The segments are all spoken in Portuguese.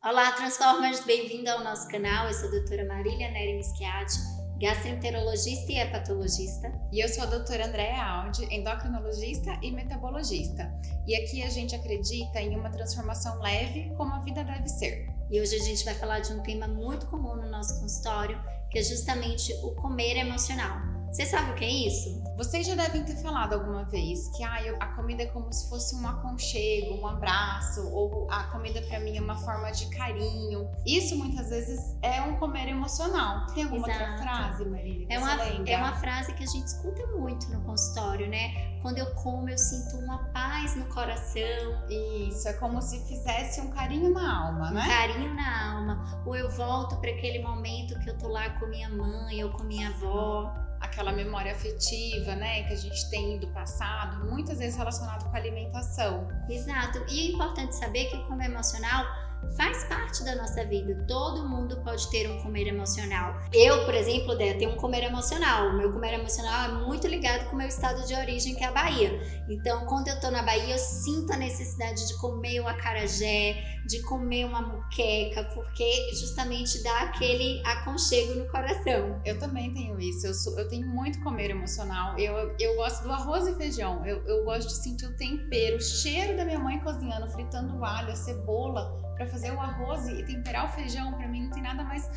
Olá, Transformers! Bem-vindo ao nosso canal. Eu sou a doutora Marília Neri Mischiati, gastroenterologista e hepatologista. E eu sou a doutora Andréa Aldi, endocrinologista e metabologista. E aqui a gente acredita em uma transformação leve como a vida deve ser. E hoje a gente vai falar de um tema muito comum no nosso consultório, que é justamente o comer emocional. Você sabe o que é isso? Vocês já devem ter falado alguma vez que a comida é como se fosse um aconchego, um abraço, ou a comida para mim é uma forma de carinho. Isso muitas vezes é um comer emocional. Tem alguma outra frase, Marília? É uma frase que a gente escuta muito no consultório, né? Quando eu como, eu sinto uma paz no coração. Isso, é como se fizesse um carinho na alma, né? Um carinho na alma. Ou eu volto para aquele momento que eu tô lá com minha mãe ou com minha avó. Aquela memória afetiva, né, que a gente tem do passado, muitas vezes relacionado com a alimentação. Exato. E é importante saber que o comer emocional faz parte da nossa vida. Todo mundo pode ter um comer emocional. Eu, por exemplo, tenho um comer emocional. O meu comer emocional é muito ligado com o meu estado de origem, que é a Bahia. Então, quando eu tô na Bahia, eu sinto a necessidade de comer o acarajé, de comer uma moqueca, porque justamente dá aquele aconchego no coração. Eu também tenho isso. Eu tenho muito comer emocional. Eu gosto do arroz e feijão. Eu gosto de sentir o tempero, o cheiro da minha mãe cozinhando, fritando o alho, a cebola, para fazer o arroz e temperar o feijão. Para mim não tem nada mais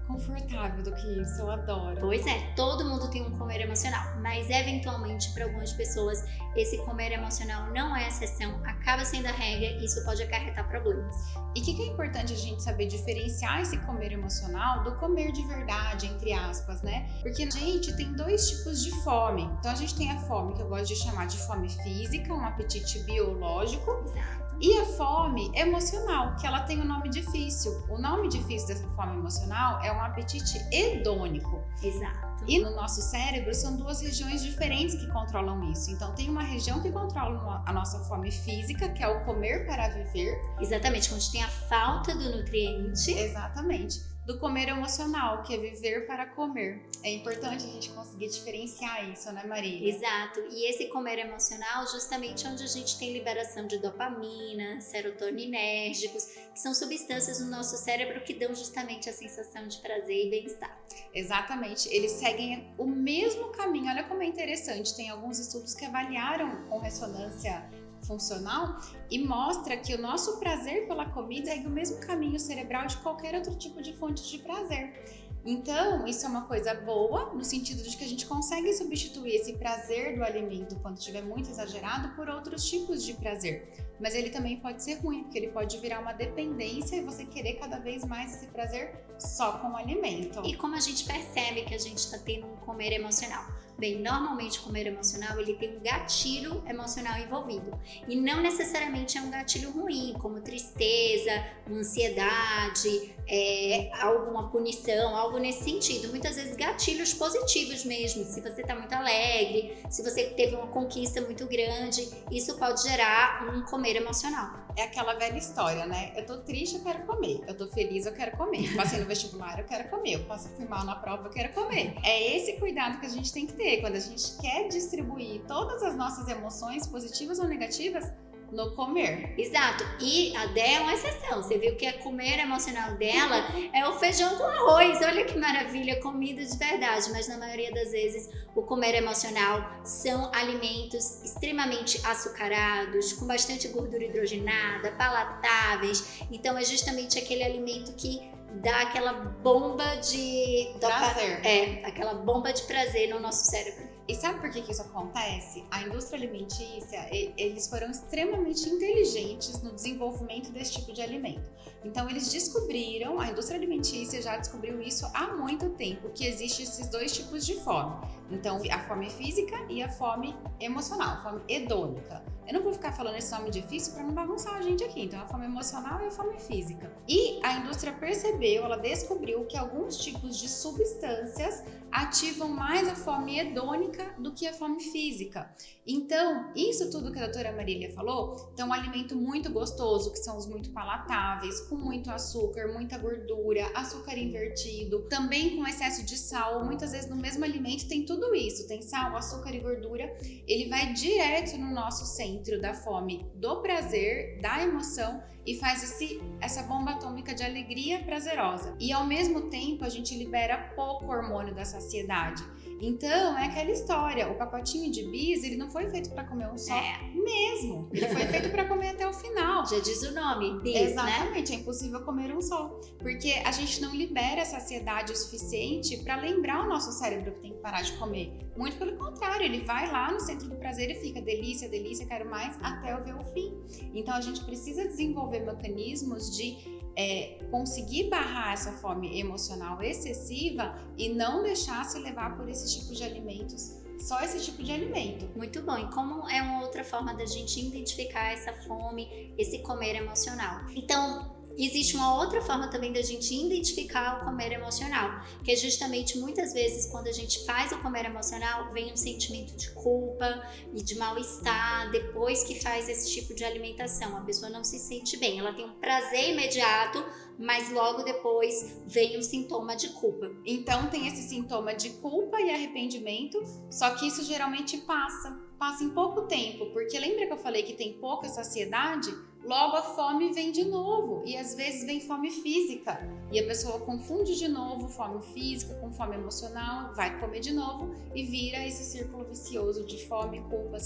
confortável do que isso, eu adoro. Pois é, todo mundo tem um comer emocional, mas eventualmente para algumas pessoas esse comer emocional não é exceção, acaba sendo a regra e isso pode acarretar problemas. E o que é importante a gente saber diferenciar esse comer emocional do comer de verdade, entre aspas, né? Porque a gente tem dois tipos de fome. Então a gente tem a fome que eu gosto de chamar de fome física, um apetite biológico. Exato. E a fome emocional, que ela tem um nome difícil. O nome difícil dessa fome emocional é um apetite hedônico. Exato. E no nosso cérebro são duas regiões diferentes que controlam isso. Então tem uma região que controla a nossa fome física, que é o comer para viver. Exatamente, onde tem a falta do nutriente. Exatamente. Do comer emocional, que é viver para comer. É importante a gente conseguir diferenciar isso, né, Marília? Exato. E esse comer emocional, justamente onde a gente tem liberação de dopamina, serotoninérgicos, que são substâncias no nosso cérebro que dão justamente a sensação de prazer e bem-estar. Exatamente. Eles seguem o mesmo caminho. Olha como é interessante. Tem alguns estudos que avaliaram com ressonância funcional e mostra que o nosso prazer pela comida é o mesmo caminho cerebral de qualquer outro tipo de fonte de prazer. Então, isso é uma coisa boa, no sentido de que a gente consegue substituir esse prazer do alimento, quando estiver muito exagerado, por outros tipos de prazer. Mas ele também pode ser ruim, porque ele pode virar uma dependência e você querer cada vez mais esse prazer só com o alimento. E como a gente percebe que a gente está tendo um comer emocional? Bem, normalmente o comer emocional, ele tem um gatilho emocional envolvido. E não necessariamente é um gatilho ruim, como tristeza, ansiedade, alguma punição, algo nesse sentido. Muitas vezes gatilhos positivos mesmo. Se você está muito alegre, se você teve uma conquista muito grande, isso pode gerar um comer emocional. É aquela velha história, né? Eu tô triste, eu quero comer. Eu tô feliz, eu quero comer. Passei no vestibular, eu quero comer. Eu fui mal na prova, eu quero comer. É esse cuidado que a gente tem que ter quando a gente quer distribuir todas as nossas emoções, positivas ou negativas, no comer. Exato. E a Dé é uma exceção. Você viu que a comer emocional dela é o feijão com arroz. Olha que maravilha, comida de verdade. Mas na maioria das vezes o comer emocional são alimentos extremamente açucarados, com bastante gordura hidrogenada, palatáveis. Então é justamente aquele alimento que dá aquela bomba de prazer. Aquela bomba de prazer no nosso cérebro. E sabe por que isso acontece? A indústria alimentícia, eles foram extremamente inteligentes no desenvolvimento desse tipo de alimento. Então eles descobriram, a indústria alimentícia já descobriu isso há muito tempo, que existem esses dois tipos de fome. Então a fome física e a fome emocional, a fome hedônica. Eu não vou ficar falando esse nome difícil para não bagunçar a gente aqui. Então a fome emocional e a fome física. E a indústria percebeu, ela descobriu que alguns tipos de substâncias ativam mais a fome hedônica do que a fome física. Então, isso tudo que a doutora Marília falou, então um alimento muito gostoso, que são os muito palatáveis, com com muito açúcar, muita gordura, açúcar invertido, também com excesso de sal. Muitas vezes no mesmo alimento tem tudo isso, tem sal, açúcar e gordura. Ele vai direto no nosso centro da fome, do prazer, da emoção, e faz essa bomba atômica de alegria prazerosa. E ao mesmo tempo a gente libera pouco hormônio da saciedade. Então é aquela história, o pacotinho de bis, ele não foi feito para comer um só mesmo. Ele foi feito para comer até o final. Já diz o nome, bis, exatamente, né? É impossível comer um só. Porque a gente não libera a saciedade o suficiente para lembrar o nosso cérebro que tem que parar de comer. Muito pelo contrário, ele vai lá no centro do prazer e fica delícia, delícia, quero mais, até eu ver o fim. Então a gente precisa desenvolver mecanismos de conseguir barrar essa fome emocional excessiva e não deixar se levar por esse tipo de alimentos, só esse tipo de alimento. Muito bom. E como é uma outra forma da gente identificar essa fome, esse comer emocional? Então, existe uma outra forma também da gente identificar o comer emocional, que é justamente muitas vezes quando a gente faz o comer emocional, vem um sentimento de culpa e de mal-estar depois que faz esse tipo de alimentação. A pessoa não se sente bem, ela tem um prazer imediato, mas logo depois vem um sintoma de culpa. Então tem esse sintoma de culpa e arrependimento, só que isso geralmente passa em pouco tempo, porque lembra que eu falei que tem pouca saciedade? Logo a fome vem de novo, e às vezes vem fome física, e a pessoa confunde de novo fome física com fome emocional, vai comer de novo e vira esse círculo vicioso de fome, culpa,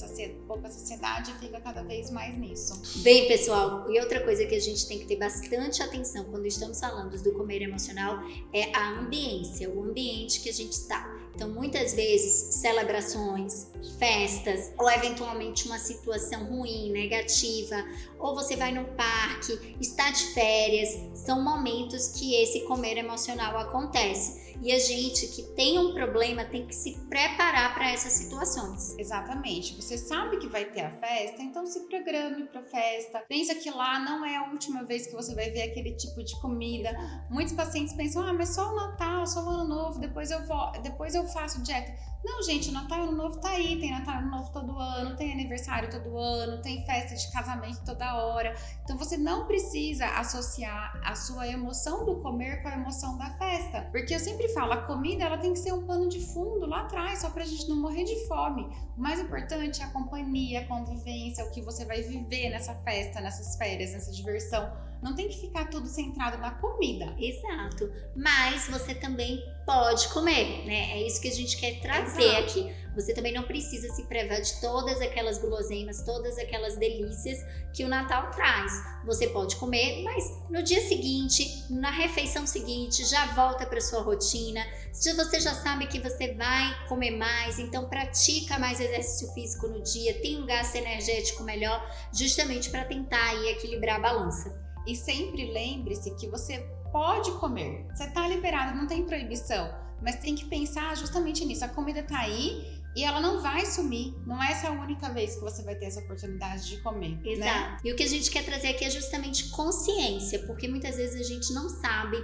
pouca saciedade, e fica cada vez mais nisso. Bem, pessoal, e outra coisa que a gente tem que ter bastante atenção quando estamos falando do comer emocional é a ambiência, o ambiente que a gente está. Então, muitas vezes, celebrações, festas, ou eventualmente uma situação ruim, negativa, ou você vai no parque, está de férias, são momentos que esse comer emocional acontece. E a gente que tem um problema tem que se preparar para essas situações. Exatamente. Você sabe que vai ter a festa, então se programe para a festa. Pensa que lá não é a última vez que você vai ver aquele tipo de comida. Muitos pacientes pensam, mas só o Natal, só o Ano Novo, depois eu faço dieta. Não, gente, o Natal e o Ano Novo tá aí. Tem Natal e Ano Novo todo ano, tem aniversário todo ano, tem festa de casamento toda hora. Então você não precisa associar a sua emoção do comer com a emoção da festa. Porque eu sempre falo, a comida ela tem que ser um pano de fundo lá atrás, só pra gente não morrer de fome. O mais importante é a companhia, a convivência, o que você vai viver nessa festa, nessas férias, nessa diversão. Não tem que ficar tudo centrado na comida. Exato. Mas você também pode comer, né? É isso que a gente quer trazer aqui. Você também não precisa se privar de todas aquelas guloseimas, todas aquelas delícias que o Natal traz. Você pode comer, mas no dia seguinte, na refeição seguinte, já volta para sua rotina. Se você já sabe que você vai comer mais, então pratica mais exercício físico no dia, tem um gasto energético melhor, justamente para tentar aí equilibrar a balança. E sempre lembre-se que você pode comer. Você está liberado, não tem proibição. Mas tem que pensar justamente nisso. A comida está aí e ela não vai sumir. Não é essa a única vez que você vai ter essa oportunidade de comer. Exato. Né? E o que a gente quer trazer aqui é justamente consciência. Porque muitas vezes a gente não sabe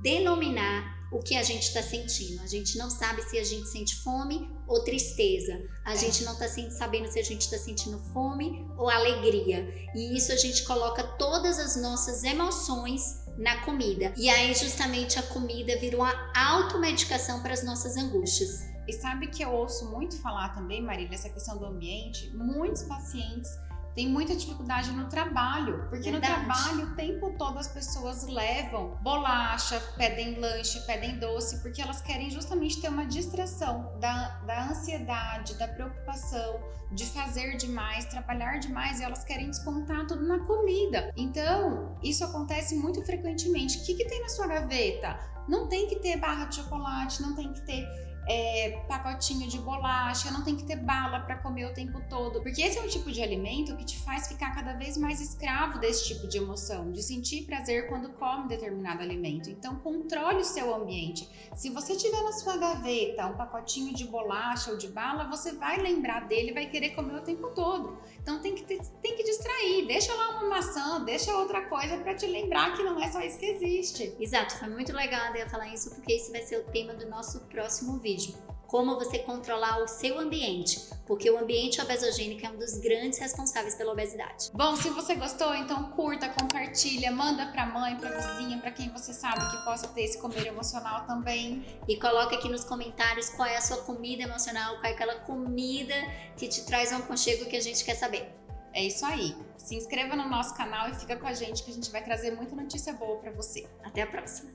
denominar o que a gente está sentindo. A gente não sabe se a gente sente fome ou tristeza. A gente não está sabendo se a gente está sentindo fome ou alegria. E isso a gente coloca todas as nossas emoções na comida. E aí justamente a comida vira uma automedicação para as nossas angústias. E sabe que eu ouço muito falar também, Marília, essa questão do ambiente? Muitos pacientes tem muita dificuldade no trabalho, porque no trabalho o tempo todo as pessoas levam bolacha, pedem lanche, pedem doce, porque elas querem justamente ter uma distração da ansiedade, da preocupação, de fazer demais, trabalhar demais, e elas querem descontar tudo na comida. Então, isso acontece muito frequentemente. O que tem na sua gaveta? Não tem que ter barra de chocolate, não tem que ter pacotinho de bolacha, não tem que ter bala para comer o tempo todo, porque esse é um tipo de alimento que te faz ficar cada vez mais escravo desse tipo de emoção, de sentir prazer quando come determinado alimento. Então controle o seu ambiente. Se você tiver na sua gaveta um pacotinho de bolacha ou de bala, você vai lembrar dele e vai querer comer o tempo todo. Então tem que distrair, deixa lá uma maçã, deixa outra coisa para te lembrar que não é só isso que existe. Exato, foi muito legal a Andrea falar isso, porque esse vai ser o tema do nosso próximo vídeo. como você controlar o seu ambiente, porque o ambiente obesogênico é um dos grandes responsáveis pela obesidade. Bom, se você gostou, então curta, compartilha, manda pra mãe, pra vizinha, pra quem você sabe que possa ter esse comer emocional também. E coloca aqui nos comentários qual é a sua comida emocional, qual é aquela comida que te traz um aconchego que a gente quer saber. É isso aí. Se inscreva no nosso canal e fica com a gente que a gente vai trazer muita notícia boa pra você. Até a próxima!